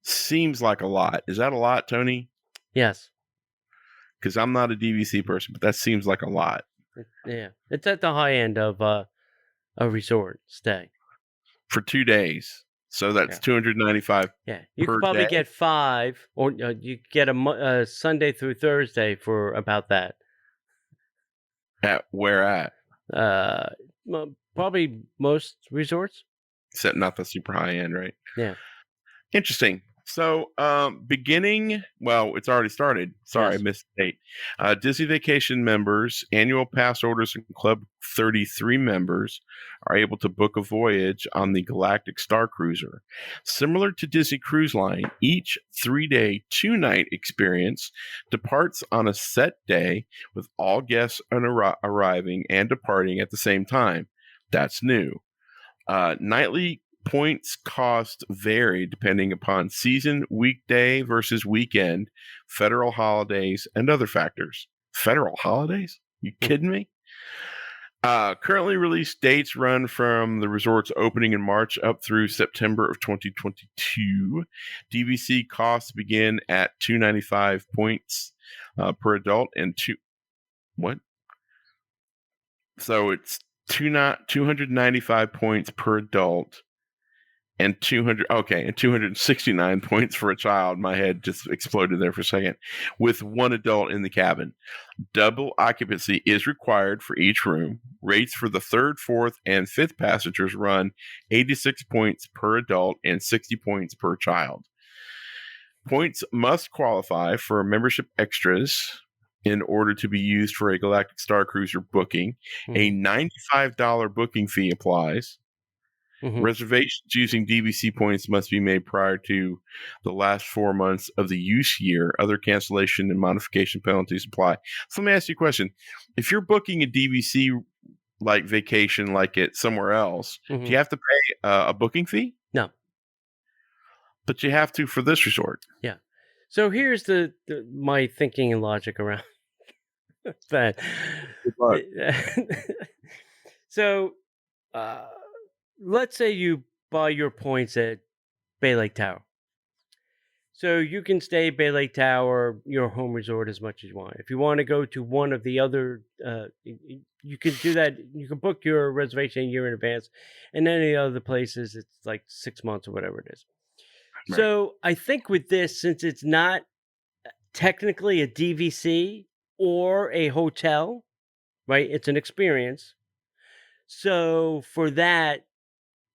seems like a lot. Is that a lot, Tony? Yes. Because I'm not a DVC person, but that seems like a lot. It's at the high end of a resort stay for 2 days. So that's 295. Yeah, you could probably get 5, or you get a Sunday through Thursday for about that. At where at? Probably most resorts. Except not the super high end, right? Yeah. Interesting. So, it's already started. Sorry, I missed the date. Disney Vacation members, annual pass holders, and Club 33 members are able to book a voyage on the Galactic Star Cruiser. Similar to Disney Cruise Line, each 3-day, 2-night experience departs on a set day with all guests arriving and departing at the same time. That's new. Nightly points cost vary depending upon season, weekday versus weekend, federal holidays, and other factors. Federal holidays? You kidding me? Currently released dates run from the resort's opening in March up through September of 2022. DVC costs begin at $295 points per adult and what? So it's 295 points per adult and 269 points for a child. My head just exploded there for a second. With one adult in the cabin. Double occupancy is required for each room. Rates for the third, fourth, and fifth passengers run 86 points per adult and 60 points per child. Points must qualify for membership extras in order to be used for a Galactic Star Cruiser booking. A $95 booking fee applies. Reservations using DVC points must be made prior to the last 4 months of the use year. Other cancellation and modification penalties apply. So let me ask you a question. If you're booking a DVC like vacation like it somewhere else, do you have to pay a booking fee? No. But you have to for this resort. Yeah. So here's my thinking and logic around that. So let's say you buy your points at Bay Lake Tower. So you can stay Bay Lake Tower, your home resort, as much as you want. If you want to go to one of the other, you can do that. You can book your reservation a year in advance. And any other places, it's like 6 months or whatever it is. Right. So I think with this, since it's not technically a DVC or a hotel, right? It's an experience. So for that,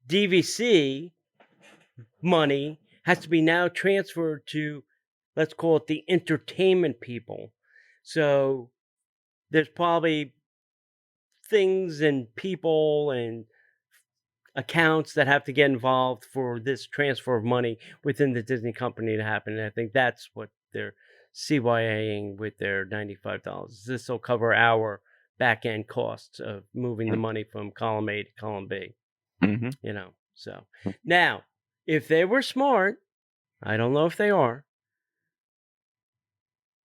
DVC money has to be now transferred to, let's call it the entertainment people. So there's probably things and people and accounts that have to get involved for this transfer of money within the Disney company to happen. And I think that's what they're CYAing with their $95. This will cover our back end costs of moving the money from column A to column B. You know, so now if they were smart, I don't know if they are,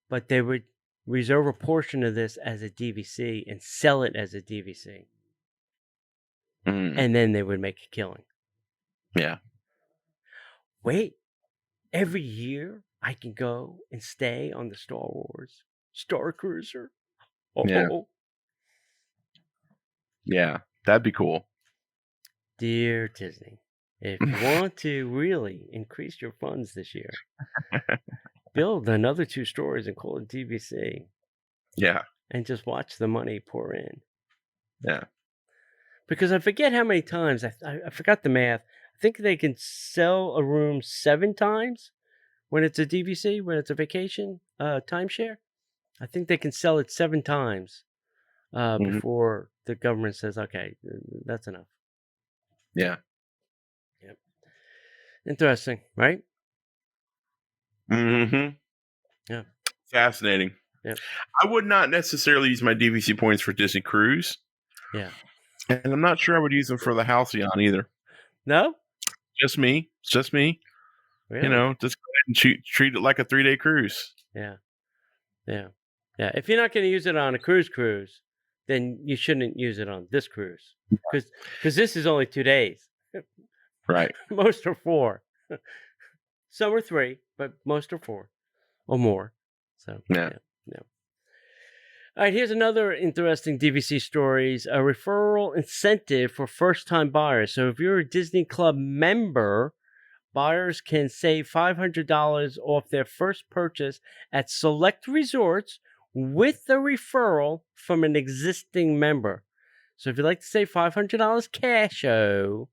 but they would reserve a portion of this as a DVC and sell it as a DVC. And then they would make a killing. Yeah. Wait, every year I can go and stay on the Star Wars Star Cruiser. Yeah, that'd be cool. Dear Disney, if you want to really increase your funds this year, build another 2 stories and call it DVC. Yeah. And just watch the money pour in. Yeah. Because I forget how many times, I forgot the math. I think they can sell a room 7 times when it's a DVC, when it's a vacation timeshare. I think they can sell it 7 times before the government says, okay, that's enough. Yeah. Yep. Interesting, right? Yeah. Fascinating. Yep. I would not necessarily use my DVC points for Disney Cruise. Yeah. And I'm not sure I would use them for the Halcyon either. No? Just me. It's just me. Really? You know, just go ahead and treat it like a 3-day cruise. Yeah. Yeah. Yeah. If you're not going to use it on a cruise, then you shouldn't use it on this cruise. Because this is only 2 days. Right. Most are 4. Some are 3, but most are 4 or more. So, yeah. All right, here's another interesting DVC stories. A referral incentive for first-time buyers. So if you're a Disney Club member, buyers can save $500 off their first purchase at select resorts with the referral from an existing member. So if you'd like to save $500 cash-o,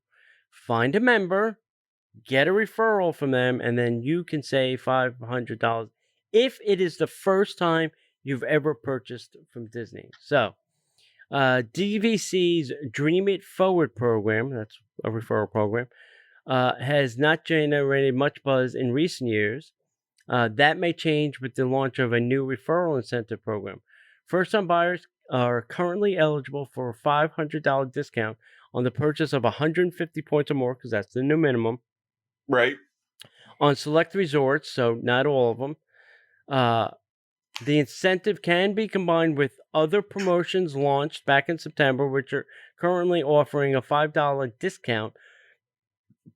find a member, get a referral from them, and then you can save $500 if it is the first time you've ever purchased from Disney. So, DVC's Dream It Forward program, that's a referral program, has not generated much buzz in recent years. That may change with the launch of a new referral incentive program. First-time buyers are currently eligible for a $500 discount on the purchase of 150 points or more, because that's the new minimum. Right. On select resorts, so not all of them. The incentive can be combined with other promotions launched back in September, which are currently offering a $5 discount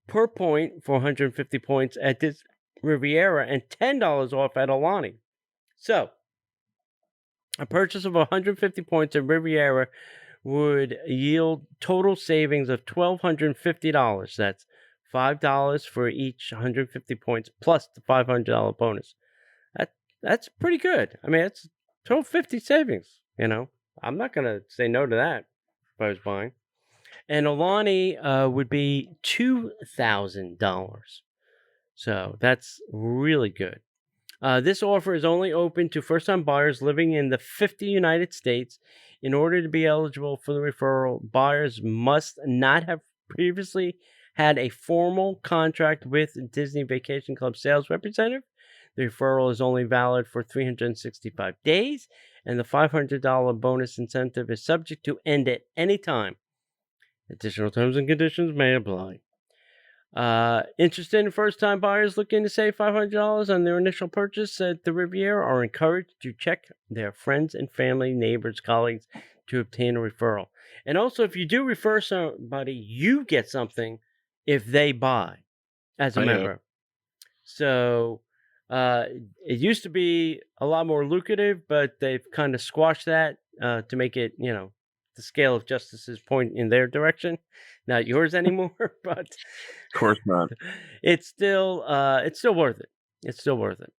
per point for 150 points at this Riviera and $10 off at Alani. So, a purchase of 150 points at Riviera would yield total savings of $1,250. That's $5 for each 150 points plus the $500 bonus. That's pretty good. I mean, it's $1,250 savings. I'm not gonna say no to that if I was buying. And Alani would be $2,000. So that's really good. This offer is only open to first-time buyers living in the 50 United States. In order to be eligible for the referral, buyers must not have previously had a formal contract with Disney Vacation Club sales representative. The referral is only valid for 365 days, and the $500 bonus incentive is subject to end at any time. Additional terms and conditions may apply. Interested in first-time buyers looking to save $500 on their initial purchase at the Riviera are encouraged to check their friends and family, neighbors, colleagues to obtain a referral. And also, if you do refer somebody, you get something if they buy as a member. So it used to be a lot more lucrative, but they've kind of squashed that to make it, the scale of justices point in their direction, not yours anymore. But Of course not. it's still worth it. It's still worth it.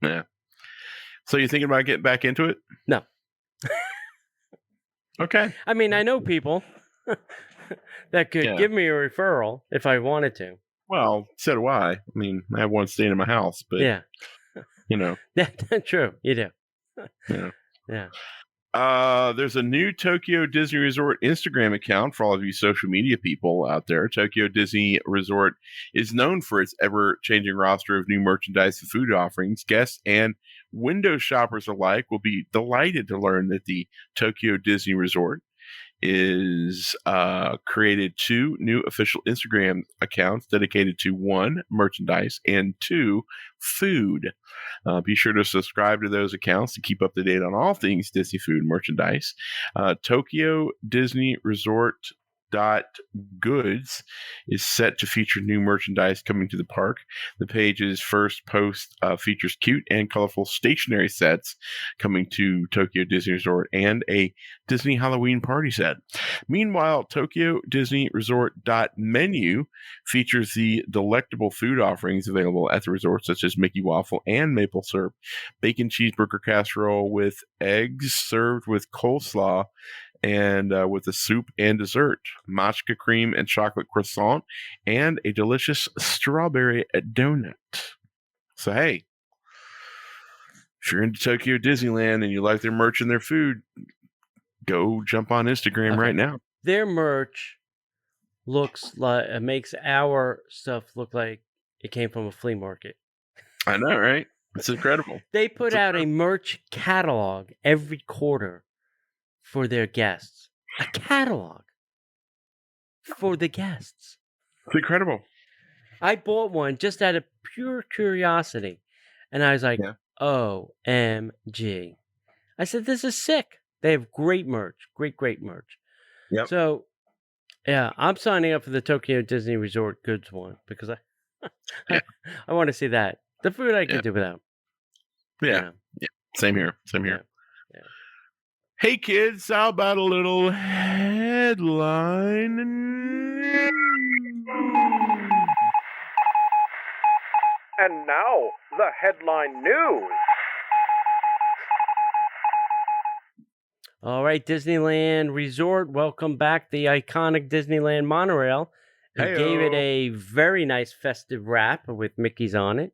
Yeah. So you thinking about getting back into it? No. Okay. I mean, I know people that could give me a referral if I wanted to. Well, so do I. I mean, I have one staying in my house, but yeah, That's true. You do. Yeah. There's a new Tokyo Disney Resort Instagram account for all of you social media people out there. Tokyo Disney Resort is known for its ever-changing roster of new merchandise and food offerings. Guests and window shoppers alike will be delighted to learn that the Tokyo Disney Resort is created 2 new official Instagram accounts dedicated to 1, merchandise, and 2, food. Be sure to subscribe to those accounts to keep up to date on all things Disney food and merchandise. Tokyo Disney Resort Goods is set to feature new merchandise coming to the park. The page's first post features cute and colorful stationery sets coming to Tokyo Disney Resort and a Disney Halloween party set. Meanwhile, Tokyo Disney Resort Menu features the delectable food offerings available at the resort, such as Mickey Waffle and maple syrup, bacon cheeseburger casserole with eggs served with coleslaw, and with a soup and dessert, matcha cream and chocolate croissant, and a delicious strawberry donut. So, hey, if you're into Tokyo Disneyland and you like their merch and their food, go jump on Instagram right now. Their merch looks like it makes our stuff look like it came from a flea market. I know, right? It's incredible. They put out a merch catalog every quarter for their guests. A catalog for the guests. It's incredible. I bought one just out of pure curiosity. And I was like, OMG. I said, this is sick. They have great merch. Great merch. Yep. So, yeah, I'm signing up for the Tokyo Disney Resort Goods one because I want to see that. The food I could do without. Yeah. Same here. Yeah. Hey kids, how about a little headline? And now, the headline news. All right, Disneyland Resort, welcome back the iconic Disneyland Monorail. They gave it a very nice festive wrap with Mickey's on it.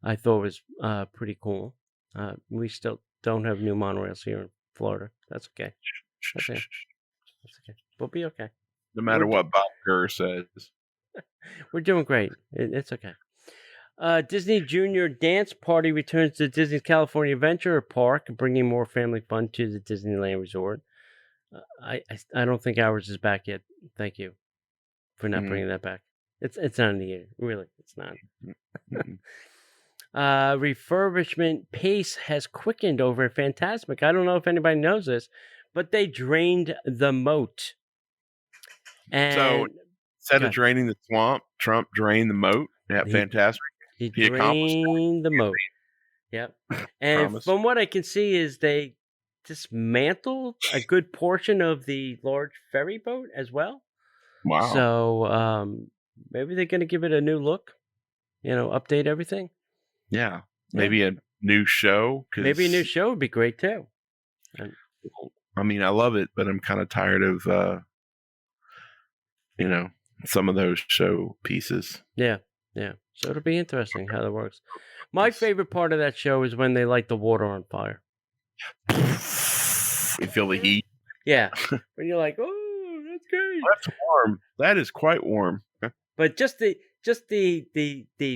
I thought it was pretty cool. We still don't have new monorails here in Florida. That's okay. That's okay. We'll be okay. No matter what Bob Gurr says. We're doing great. It's okay. Disney Junior Dance Party returns to Disney's California Adventure Park, bringing more family fun to the Disneyland Resort. I don't think ours is back yet. Thank you for not bringing that back. It's not in the air. Really, it's not. refurbishment pace has quickened over at Fantasmic. I don't know if anybody knows this, but they drained the moat. And instead of draining the swamp, Trump drained the moat. Yeah, fantastic. He drained the moat. Yep. And from what I can see is they dismantled a good portion of the large ferry boat as well. Wow. So maybe they're going to give it a new look, update everything. Yeah. Maybe a new show. Maybe a new show would be great too. I mean, I love it, but I'm kind of tired of, some of those show pieces. Yeah. Yeah. So it'll be interesting how that works. My favorite part of that show is when they light the water on fire. You feel the heat. Yeah. When you're like, oh, that's great. That's warm. That is quite warm. But just the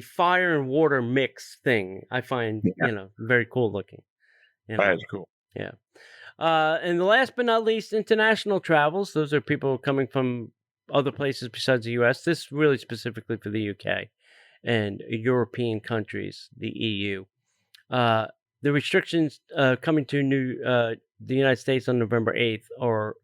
fire and water mix thing, I find, very cool looking. That is cool. Yeah. And the last but not least, international travels. Those are people coming from other places besides the U.S. This really specifically for the UK and European countries, the EU. The restrictions coming to the United States on November 8th are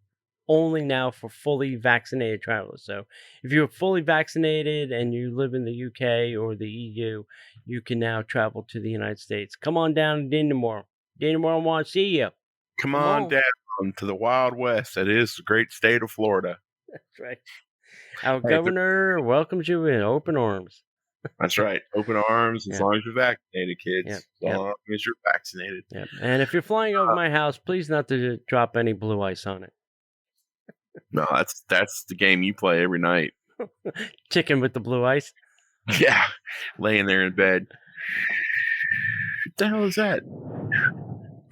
only now for fully vaccinated travelers. So if you're fully vaccinated and you live in the UK or the EU, you can now travel to the United States. Come on down to Dinnermore. Dinnermore want to see you. Come on down to the Wild West. That is the great state of Florida. That's right. Our governor welcomes you in open arms. That's right. Open arms as long as you're vaccinated, kids. As long as you're vaccinated. Yep. And if you're flying over my house, please not to drop any blue ice on it. No, that's the game you play every night. Chicken with the blue ice? Yeah. Laying there in bed. What the hell is that?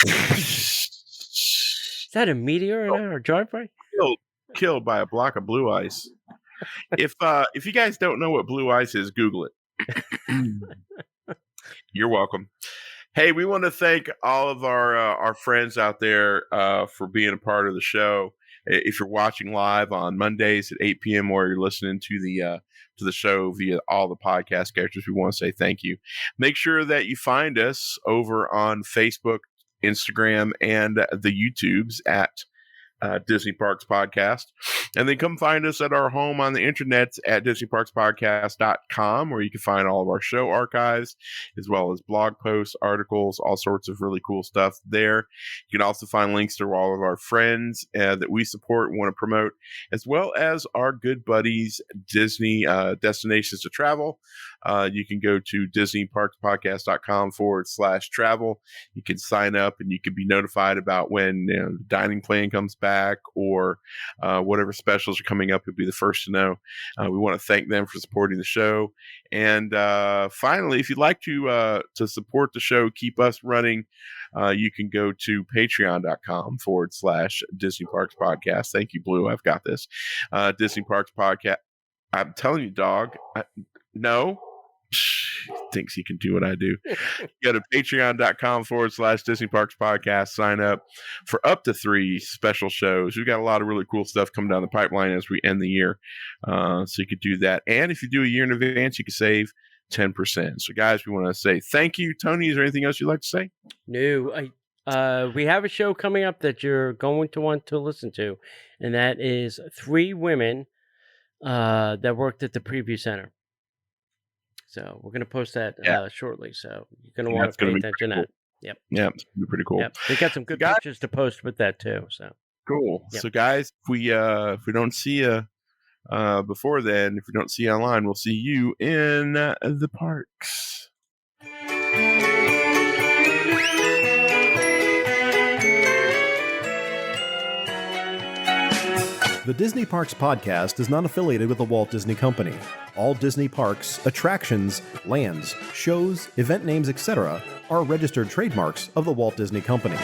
Is that a meteor in our driveway? Killed by a block of blue ice. If you guys don't know what blue ice is, Google it. You're welcome. Hey, we want to thank all of our friends out there for being a part of the show. If you're watching live on Mondays at 8 p.m. or you're listening to the show via all the podcast characters, we want to say thank you. Make sure that you find us over on Facebook, Instagram, and the YouTubes at Disney Parks Podcast. And then come find us at our home on the internet at DisneyParksPodcast.com, where you can find all of our show archives, as well as blog posts, articles, all sorts of really cool stuff there. You can also find links to all of our friends that we support and want to promote, as well as our good buddies, Disney Destinations to Travel. You can go to DisneyParksPodcast.com/travel. You can sign up and you can be notified about when the dining plan comes back or whatever specials are coming up. You'll be the first to know. We want to thank them for supporting the show. And finally, if you'd like to support the show, keep us running, you can go to patreon.com/Disney Parks Podcast. Thank you, Blue. I've got this. Disney Parks Podcast. I'm telling you, dog. No. Thinks he can do what I do. Go to patreon.com/Disney Parks Podcast. Sign up for up to 3 special shows. We've got a lot of really cool stuff coming down the pipeline as we end the year. So you could do that. And if you do a year in advance, you can save 10%. So guys, we want to say thank you. Tony, is there anything else you'd like to say? No, we have a show coming up that you're going to want to listen to, and that is 3 women that worked at the Preview Center. So we're going to post that shortly. So you're going to want to pay attention to that. Yep. Yeah, it's going to be pretty cool. Yep. They got some good pictures to post with that too. So cool. Yep. So guys, if we don't see you before then, if we don't see you online, we'll see you in the parks. The Disney Parks Podcast is not affiliated with the Walt Disney Company. All Disney parks, attractions, lands, shows, event names, etc. are registered trademarks of the Walt Disney Company.